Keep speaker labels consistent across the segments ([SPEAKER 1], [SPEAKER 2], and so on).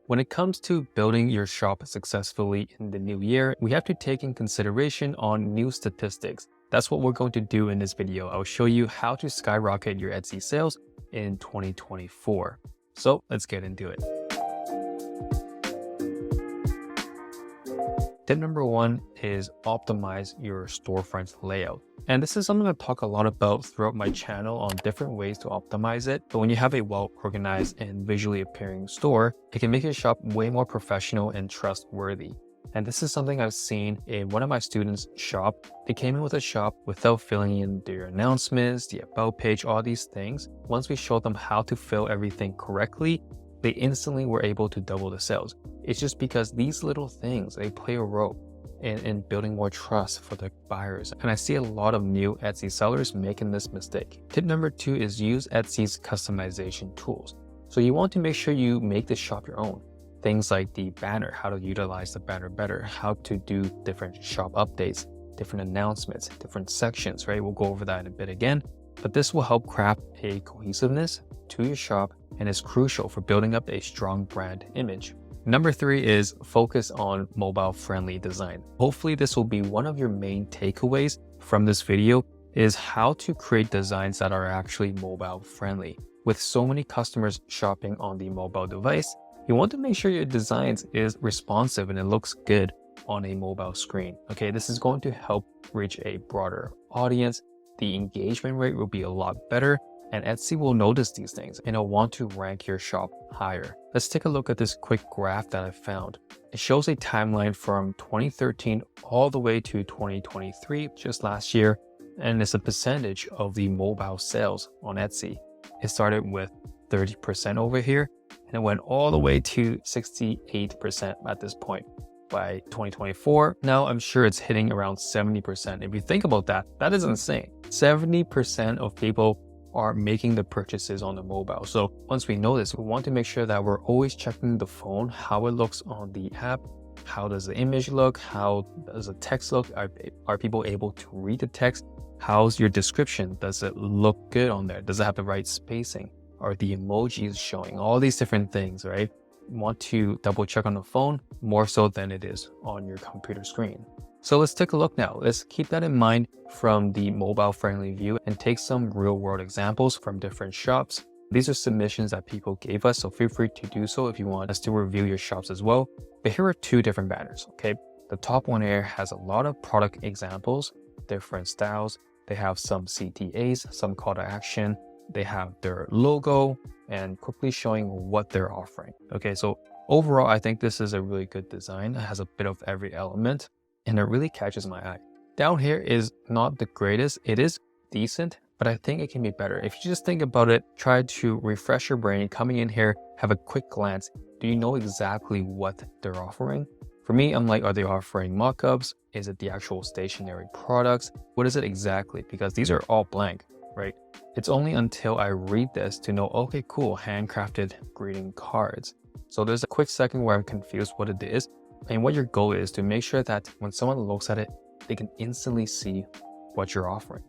[SPEAKER 1] When it comes to building your shop successfully in the new year, we have to take in consideration on new statistics. That's what we're going to do in this video. I'll show you how to skyrocket your Etsy sales in 2024. So let's get into it. Tip number one is optimize your storefront layout. And this is something I talk a lot about throughout my channel on different ways to optimize it. But when you have a well-organized and visually appearing store, it can make your shop way more professional and trustworthy. And this is something I've seen in one of my students' shop. They came in with a shop without filling in their announcements, the about page, all these things. Once we showed them how to fill everything correctly, they instantly were able to double the sales. It's just because these little things, they play a role in building more trust for the buyers. And I see a lot of new Etsy sellers making this mistake. Tip number two is use Etsy's customization tools. So you want to make sure you make the shop your own. Things like the banner, how to utilize the banner better, how to do different shop updates, different announcements, different sections, right? We'll go over that in a bit again. But this will help craft a cohesiveness to your shop and is crucial for building up a strong brand image. Number three is focus on mobile-friendly design. Hopefully this will be one of your main takeaways from this video is how to create designs that are actually mobile-friendly. With so many customers shopping on the mobile device, you want to make sure your designs is responsive and it looks good on a mobile screen. Okay, this is going to help reach a broader audience. The engagement rate will be a lot better, and Etsy will notice these things and it'll want to rank your shop higher. Let's take a look at this quick graph that I found. It shows a timeline from 2013 all the way to 2023, just last year, and it's a percentage of the mobile sales on Etsy. It started with 30% over here, and it went all the way to 68% at this point. By 2024, now I'm sure it's hitting around 70%. If you think about that, that is insane. 70% of people are making the purchases on the mobile. So once we know this, we want to make sure that we're always checking the phone, how it looks on the app, how does the image look, how does the text look, are people able to read the text, how's your description, does it look good on there, does it have the right spacing, are the emojis showing, all these different things, right? You want to double check on the phone more so than it is on your computer screen. So let's take a look now. Let's keep that in mind from the mobile-friendly view and take some real-world examples from different shops. These are submissions that people gave us, so feel free to do so if you want us to review your shops as well. But here are two different banners, okay? The top one here has a lot of product examples, different styles. They have some CTAs, some call to action. They have their logo and quickly showing what they're offering. Okay, so overall, I think this is a really good design. It has a bit of every element, and it really catches my eye. Down here is not the greatest. It is decent, but I think it can be better. If you just think about it, try to refresh your brain, coming in here, have a quick glance. Do you know exactly what they're offering? For me, I'm like, are they offering mockups? Is it the actual stationary products? What is it exactly? Because these are all blank, right? It's only until I read this to know, okay, cool, handcrafted greeting cards. So there's a quick second where I'm confused what it is. And what your goal is to make sure that when someone looks at it, they can instantly see what you're offering.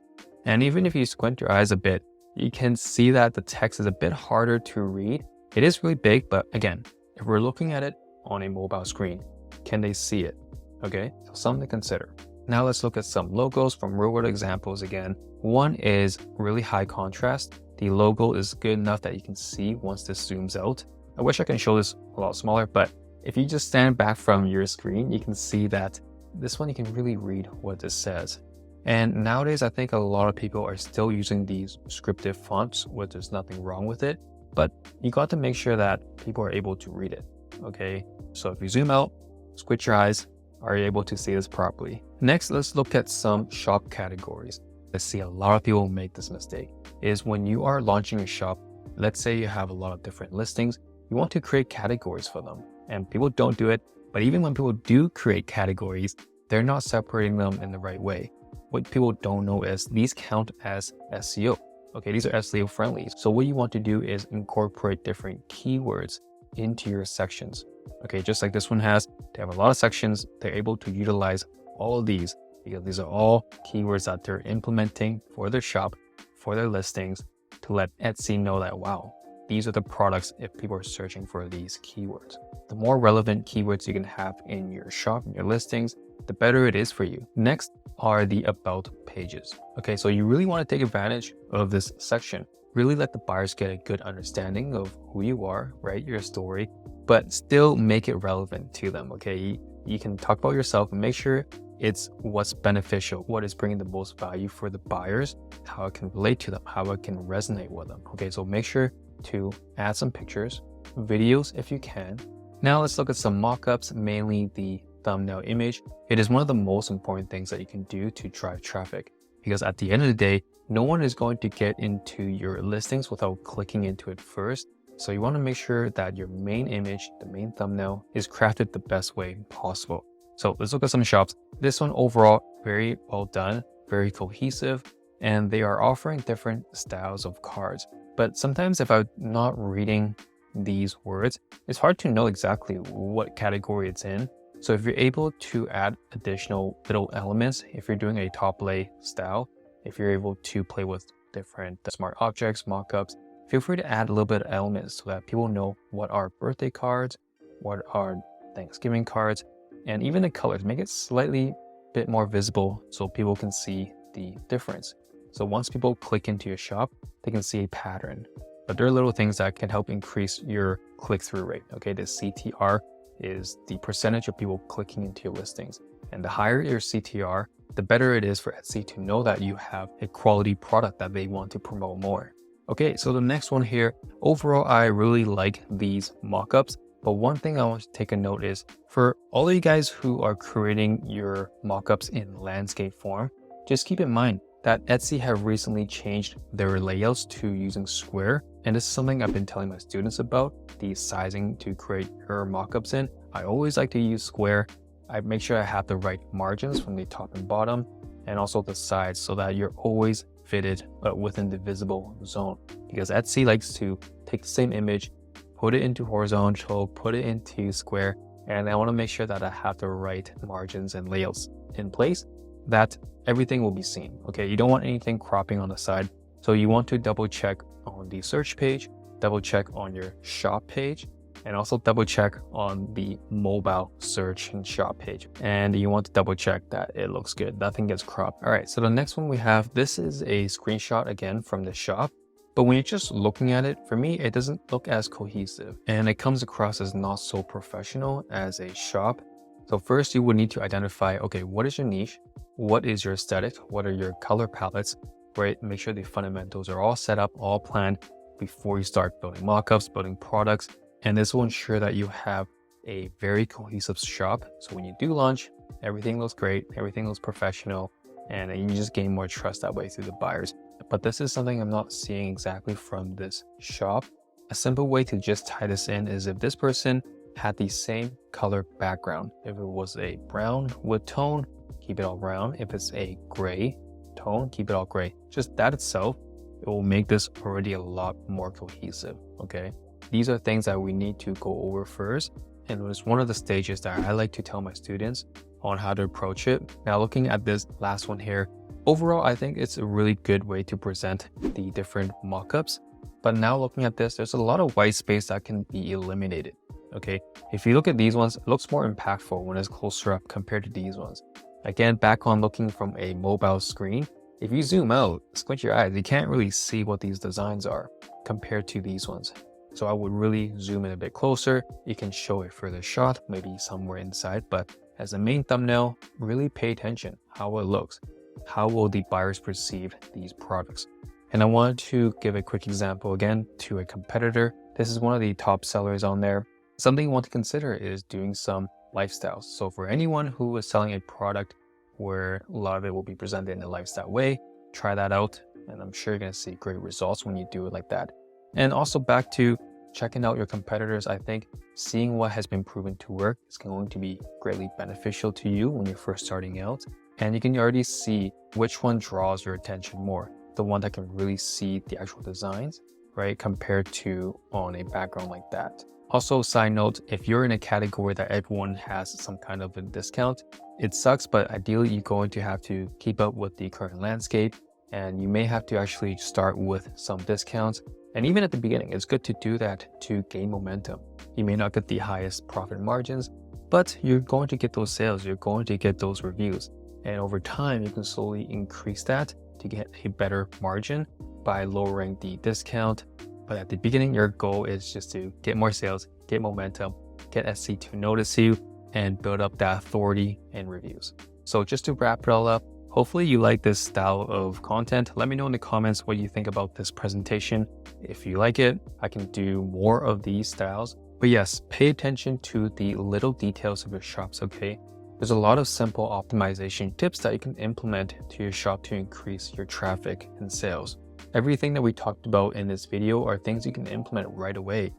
[SPEAKER 1] And even if you squint your eyes a bit, you can see that the text is a bit harder to read. It is really big, but again, if we're looking at it on a mobile screen, can they see it? Okay, so something to consider. Now let's look at some logos from real world examples again. One is really high contrast. The logo is good enough that you can see once this zooms out. I wish I can show this a lot smaller, but if you just stand back from your screen, you can see that this one, you can really read what this says. And nowadays, I think a lot of people are still using these scripted fonts, which there's nothing wrong with it, but you got to make sure that people are able to read it, okay? So if you zoom out, squint your eyes, are you able to see this properly? Next, let's look at some shop categories. I see a lot of people make this mistake, is when you are launching a shop, let's say you have a lot of different listings, you want to create categories for them. And people don't do it, but even when people do create categories, they're not separating them in the right way. What people don't know is these count as SEO. Okay, these are SEO friendly. So what you want to do is incorporate different keywords into your sections. Okay, just like this one has, they have a lot of sections. They're able to utilize all of these because these are all keywords that they're implementing for their shop, for their listings, to let Etsy know that, wow, these are the products if people are searching for these keywords. The more relevant keywords you can have in your shop, in your listings, the better it is for you. Next are the about pages. Okay, so you really want to take advantage of this section. Really let the buyers get a good understanding of who you are, right? Your story, but still make it relevant to them. Okay, you can talk about yourself and make sure it's what's beneficial, what is bringing the most value for the buyers, how it can relate to them, how it can resonate with them. Okay, so make sure to add some pictures, videos if you can. Now let's look at some mock-ups, mainly the thumbnail image. It is one of the most important things that you can do to drive traffic, because at the end of the day, no one is going to get into your listings without clicking into it first. So you want to make sure that your main image, the main thumbnail, is crafted the best way possible. So let's look at some shops. This one overall, very well done, very cohesive, and they are offering different styles of cards. But sometimes if I'm not reading these words, it's hard to know exactly what category it's in. So if you're able to add additional little elements, if you're doing a top lay style, if you're able to play with different smart objects, mock-ups, feel free to add a little bit of elements so that people know what are birthday cards, what are Thanksgiving cards, and even the colors. Make it slightly bit more visible so people can see the difference. So once people click into your shop, they can see a pattern. But there are little things that can help increase your click-through rate. Okay, the CTR is the percentage of people clicking into your listings. And the higher your CTR, the better it is for Etsy to know that you have a quality product that they want to promote more. Okay, so the next one here, overall, I really like these mock-ups. But one thing I want to take a note is for all of you guys who are creating your mock-ups in landscape form, just keep in mind that Etsy have recently changed their layouts to using square. And this is something I've been telling my students about, the sizing to create your mock-ups in. I always like to use square. I make sure I have the right margins from the top and bottom, and also the sides, so that you're always fitted within the visible zone. Because Etsy likes to take the same image, put it into horizontal, put it into square, and I want to make sure that I have the right margins and layouts in place, that everything will be seen. Okay, you don't want anything cropping on the side. So you want to double check on the search page, double check on your shop page, and also double check on the mobile search and shop page. And you want to double check that it looks good, nothing gets cropped. All right, so the next one we have, this is a screenshot again from the shop. But when you're just looking at it, for me, it doesn't look as cohesive and it comes across as not so professional as a shop. So first you would need to identify, okay, what is your niche? What is your aesthetic? What are your color palettes? Right? Make sure the fundamentals are all set up, all planned before you start building mockups, building products. And this will ensure that you have a very cohesive shop. So when you do launch, everything looks great, everything looks professional, and you just gain more trust that way through the buyers. But this is something I'm not seeing exactly from this shop. A simple way to just tie this in is if this person had the same color background. If it was a brown wood tone, keep it all brown. If it's a gray tone, keep it all gray. Just that itself, it will make this already a lot more cohesive, okay? These are things that we need to go over first. And it was one of the stages that I like to tell my students on how to approach it. Now, looking at this last one here, overall, I think it's a really good way to present the different mockups. But now looking at this, there's a lot of white space that can be eliminated, okay? If you look at these ones, it looks more impactful when it's closer up compared to these ones. Again, back on looking from a mobile screen, if you zoom out, squint your eyes, you can't really see what these designs are compared to these ones. So I would really zoom in a bit closer. You can show a further shot, maybe somewhere inside, but as a main thumbnail, really pay attention how it looks. How will the buyers perceive these products? And I wanted to give a quick example again to a competitor. This is one of the top sellers on there. Something you want to consider is doing some lifestyles. So for anyone who is selling a product where a lot of it will be presented in a lifestyle way, try that out. And I'm sure you're going to see great results when you do it like that. And also back to checking out your competitors, I think seeing what has been proven to work is going to be greatly beneficial to you when you're first starting out. And you can already see which one draws your attention more. The one that can really see the actual designs, right? Compared to on a background like that. Also, side note, if you're in a category that everyone has some kind of a discount, it sucks, but ideally you're going to have to keep up with the current landscape. and you may have to actually start with some discounts. And even at the beginning, it's good to do that to gain momentum. You may not get the highest profit margins, but you're going to get those sales, you're going to get those reviews. And over time, you can slowly increase that to get a better margin by lowering the discount. But at the beginning, your goal is just to get more sales, get momentum, get Etsy to notice you, and build up that authority and reviews. So just to wrap it all up, hopefully you like this style of content. Let me know in the comments what you think about this presentation. If you like it, I can do more of these styles. But yes, pay attention to the little details of your shops, okay? There's a lot of simple optimization tips that you can implement to your shop to increase your traffic and sales. Everything that we talked about in this video are things you can implement right away.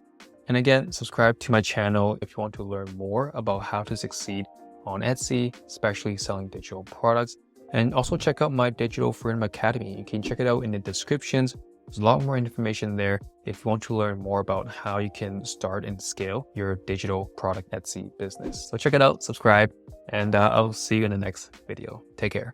[SPEAKER 1] And again, subscribe to my channel if you want to learn more about how to succeed on Etsy, especially selling digital products. And also check out my Digital Freedom Academy. You can check it out in the descriptions. There's a lot more information there if you want to learn more about how you can start and scale your digital product Etsy business. So check it out, subscribe, and I'll see you in the next video. Take care.